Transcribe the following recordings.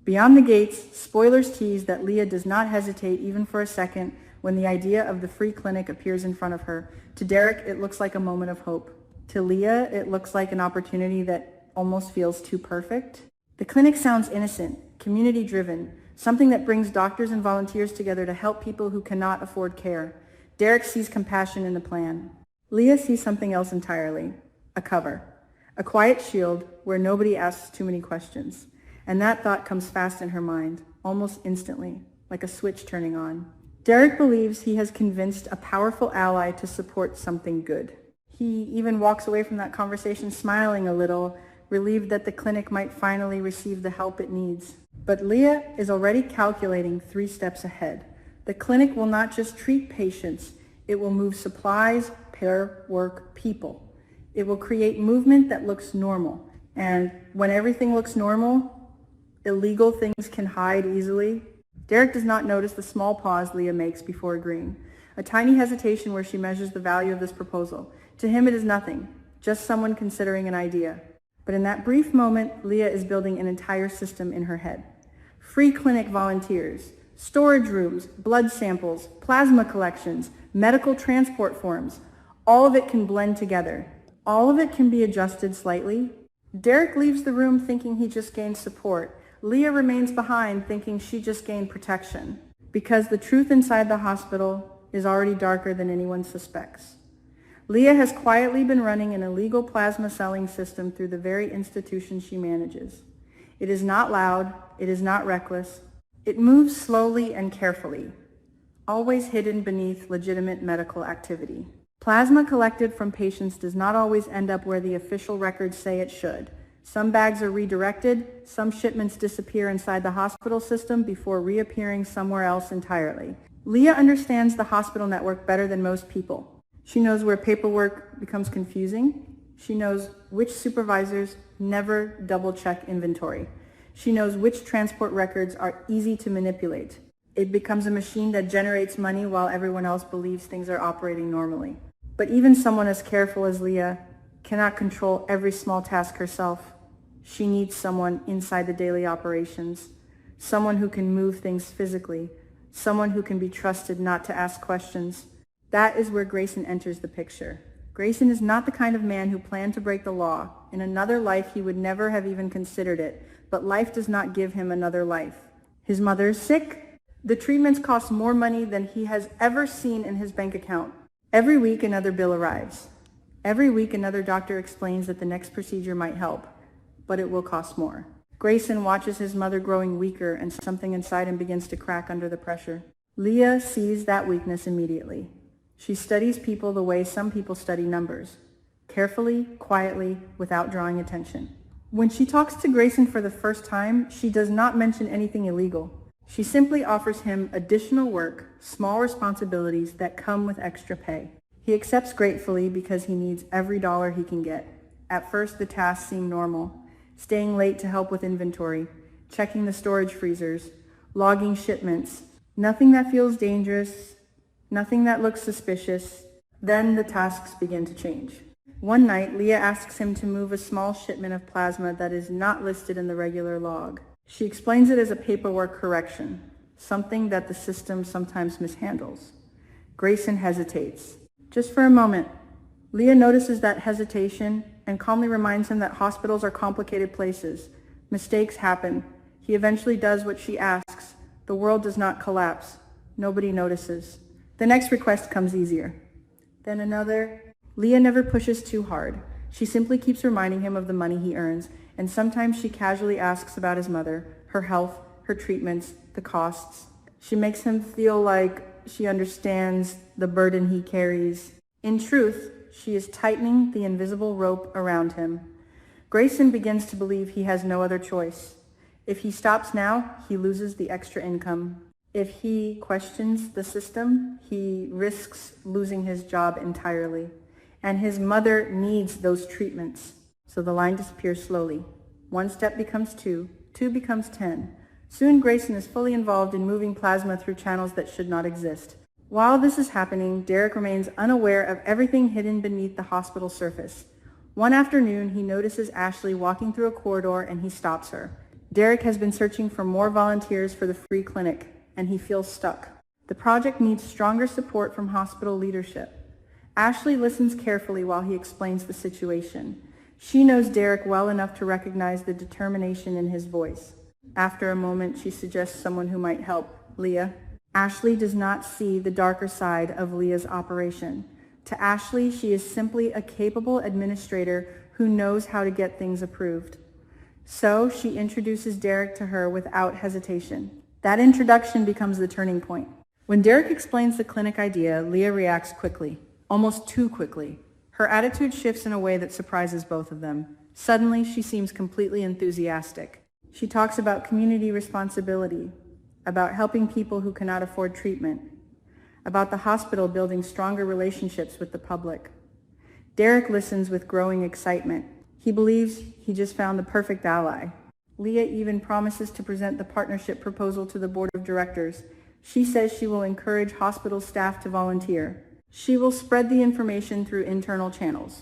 Beyond the gates, spoilers tease that Leah does not hesitate even for a second when the idea of the free clinic appears in front of her. To Derek, it looks like a moment of hope. To Leah, it looks like an opportunity that almost feels too perfect. The clinic sounds innocent, community-driven, something that brings doctors and volunteers together to help people who cannot afford care. Derek sees compassion in the plan. Leah sees something else entirely, a cover, a quiet shield where nobody asks too many questions. And that thought comes fast in her mind, almost instantly, like a switch turning on. Derek believes he has convinced a powerful ally to support something good. He even walks away from that conversation smiling a little, relieved that the clinic might finally receive the help it needs. But Leah is already calculating 3 steps ahead. The clinic will not just treat patients, it will move supplies, pair work, people. It will create movement that looks normal. And when everything looks normal, illegal things can hide easily. Derek does not notice the small pause Leah makes before agreeing, a tiny hesitation where she measures the value of this proposal. To him it is nothing, just someone considering an idea. But in that brief moment, Leah is building an entire system in her head. Free clinic volunteers, storage rooms, blood samples, plasma collections, medical transport forms. All of it can blend together. All of it can be adjusted slightly. Derek leaves the room thinking he just gained support. Leah remains behind thinking she just gained protection, because the truth inside the hospital is already darker than anyone suspects. Leah has quietly been running an illegal plasma selling system through the very institution she manages. It is not loud, it is not reckless. It moves slowly and carefully, always hidden beneath legitimate medical activity. Plasma collected from patients does not always end up where the official records say it should. Some bags are redirected, some shipments disappear inside the hospital system before reappearing somewhere else entirely. Leah understands the hospital network better than most people. She knows where paperwork becomes confusing. She knows which supervisors never double-check inventory. She knows which transport records are easy to manipulate. It becomes a machine that generates money while everyone else believes things are operating normally. But even someone as careful as Leah cannot control every small task herself. She needs someone inside the daily operations, someone who can move things physically, someone who can be trusted not to ask questions. That is where Grayson enters the picture. Grayson is not the kind of man who planned to break the law. In another life, he would never have even considered it, but life does not give him another life. His mother is sick. The treatments cost more money than he has ever seen in his bank account. Every week, another bill arrives. Every week, another doctor explains that the next procedure might help, but it will cost more. Grayson watches his mother growing weaker, and something inside him begins to crack under the pressure. Leah sees that weakness immediately. She studies people the way some people study numbers, carefully, quietly, without drawing attention. When she talks to Grayson for the first time, she does not mention anything illegal. She simply offers him additional work, small responsibilities that come with extra pay. He accepts gratefully because he needs every dollar he can get. At first, the tasks seem normal. Staying late to help with inventory, checking the storage freezers, logging shipments. Nothing that feels dangerous, nothing that looks suspicious. Then the tasks begin to change. One night, Leah asks him to move a small shipment of plasma that is not listed in the regular log. She explains it as a paperwork correction, something that the system sometimes mishandles. Grayson hesitates. Just for a moment. Leah notices that hesitation and calmly reminds him that hospitals are complicated places. Mistakes happen. He eventually does what she asks. The world does not collapse. Nobody notices. The next request comes easier. Then another. Leah never pushes too hard. She simply keeps reminding him of the money he earns, and sometimes she casually asks about his mother, her health, her treatments, the costs. She makes him feel like she understands the burden he carries. In truth, she is tightening the invisible rope around him. Grayson begins to believe he has no other choice. If he stops now, he loses the extra income. If he questions the system, he risks losing his job entirely. And his mother needs those treatments. So the line disappears slowly. 1 step becomes 2, 2 becomes 10. Soon Grayson is fully involved in moving plasma through channels that should not exist. While this is happening, Derek remains unaware of everything hidden beneath the hospital surface. One afternoon, he notices Ashley walking through a corridor and he stops her. Derek has been searching for more volunteers for the free clinic, and he feels stuck. The project needs stronger support from hospital leadership. Ashley listens carefully while he explains the situation. She knows Derek well enough to recognize the determination in his voice. After a moment, she suggests someone who might help, Leah. Ashley does not see the darker side of Leah's operation. To Ashley, she is simply a capable administrator who knows how to get things approved. So she introduces Derek to her without hesitation. That introduction becomes the turning point. When Derek explains the clinic idea, Leah reacts quickly, almost too quickly. Her attitude shifts in a way that surprises both of them. Suddenly, she seems completely enthusiastic. She talks about community responsibility, about helping people who cannot afford treatment, about the hospital building stronger relationships with the public. Derek listens with growing excitement. He believes he just found the perfect ally. Leah even promises to present the partnership proposal to the board of directors. She says she will encourage hospital staff to volunteer. She will spread the information through internal channels.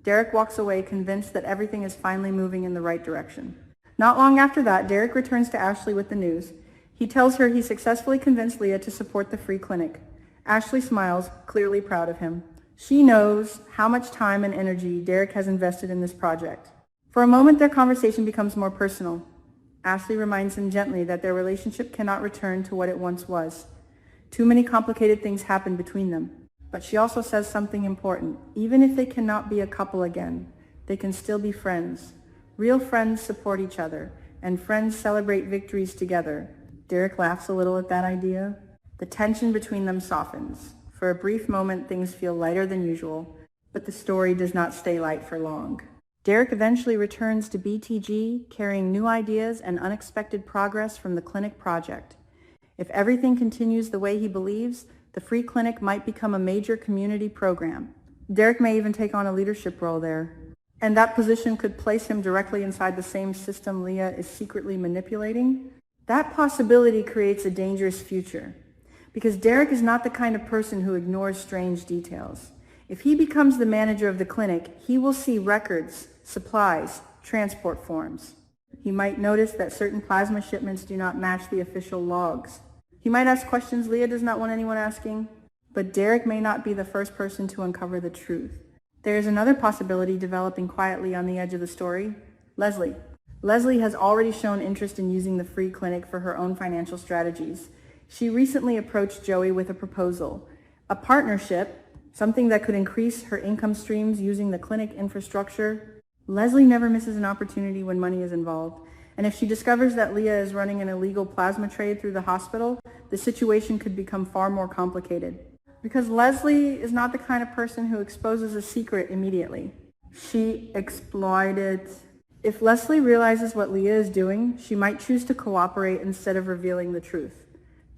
Derek walks away convinced that everything is finally moving in the right direction. Not long after that, Derek returns to Ashley with the news. He tells her he successfully convinced Leah to support the free clinic. Ashley smiles, clearly proud of him. She knows how much time and energy Derek has invested in this project. For a moment, their conversation becomes more personal. Ashley reminds him gently that their relationship cannot return to what it once was. Too many complicated things happen between them. But she also says something important. Even if they cannot be a couple again, they can still be friends. Real friends support each other, and friends celebrate victories together. Derek laughs a little at that idea. The tension between them softens. For a brief moment, things feel lighter than usual, but the story does not stay light for long. Derek eventually returns to BTG, carrying new ideas and unexpected progress from the clinic project. If everything continues the way he believes, the free clinic might become a major community program. Derek may even take on a leadership role there. And that position could place him directly inside the same system Leah is secretly manipulating. That possibility creates a dangerous future, because Derek is not the kind of person who ignores strange details. If he becomes the manager of the clinic, he will see records, supplies, transport forms. He might notice that certain plasma shipments do not match the official logs. He might ask questions Leah does not want anyone asking, but Derek may not be the first person to uncover the truth. There is another possibility developing quietly on the edge of the story. Leslie. Leslie has already shown interest in using the free clinic for her own financial strategies. She recently approached Joey with a proposal, a partnership, something that could increase her income streams using the clinic infrastructure. Leslie never misses an opportunity when money is involved. And if she discovers that Leah is running an illegal plasma trade through the hospital, the situation could become far more complicated. Because Leslie is not the kind of person who exposes a secret immediately. She exploited. If Leslie realizes what Leah is doing, she might choose to cooperate instead of revealing the truth.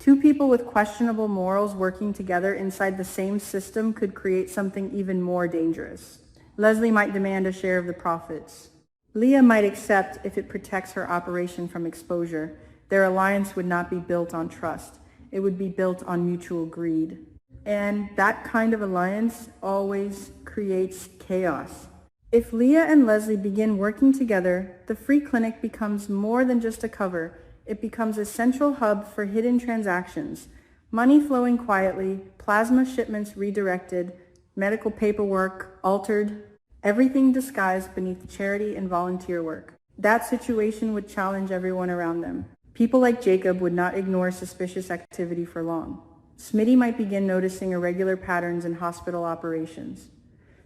Two people with questionable morals working together inside the same system could create something even more dangerous. Leslie might demand a share of the profits. Leah might accept if it protects her operation from exposure. Their alliance would not be built on trust. It would be built on mutual greed. And that kind of alliance always creates chaos. If Leah and Leslie begin working together, the free clinic becomes more than just a cover. It becomes a central hub for hidden transactions, money flowing quietly, plasma shipments redirected, medical paperwork altered, everything disguised beneath charity and volunteer work. That situation would challenge everyone around them. People like Jacob would not ignore suspicious activity for long. Smitty might begin noticing irregular patterns in hospital operations.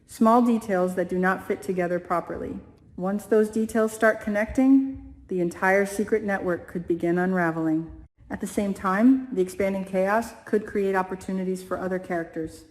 Small details that do not fit together properly. Once those details start connecting, the entire secret network could begin unraveling. At the same time, the expanding chaos could create opportunities for other characters.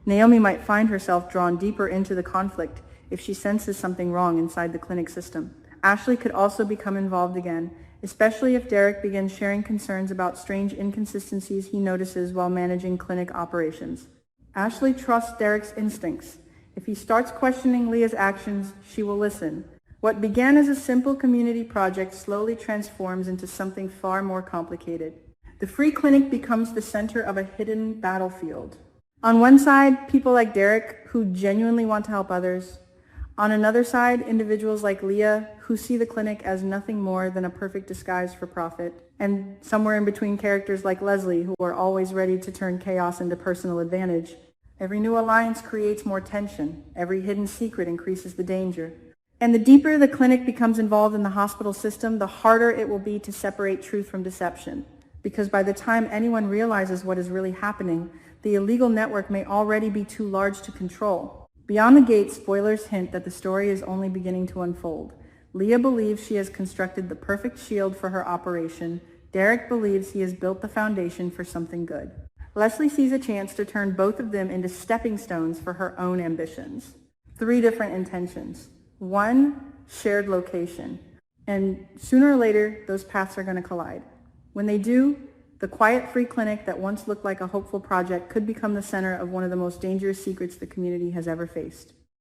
Naomi might find herself drawn deeper into the conflict if she senses something wrong inside the clinic system. Ashley could also become involved again, especially if Derek begins sharing concerns about strange inconsistencies he notices while managing clinic operations. Ashley trusts Derek's instincts. If he starts questioning Leah's actions, she will listen. What began as a simple community project slowly transforms into something far more complicated. The free clinic becomes the center of a hidden battlefield. On one side, people like Derek who genuinely want to help others. On another side, individuals like Leah, who see the clinic as nothing more than a perfect disguise for profit, and somewhere in between characters like Leslie, who are always ready to turn chaos into personal advantage. Every new alliance creates more tension. Every hidden secret increases the danger. And the deeper the clinic becomes involved in the hospital system, the harder it will be to separate truth from deception. Because by the time anyone realizes what is really happening, the illegal network may already be too large to control. Beyond the Gate, spoilers hint that the story is only beginning to unfold. Leah believes she has constructed the perfect shield for her operation. Derek believes he has built the foundation for something good. Leslie sees a chance to turn both of them into stepping stones for her own ambitions. 3 different intentions. 1, shared location. And sooner or later, those paths are going to collide. When they do, the quiet free clinic that once looked like a hopeful project could become the center of one of the most dangerous secrets the community has ever faced.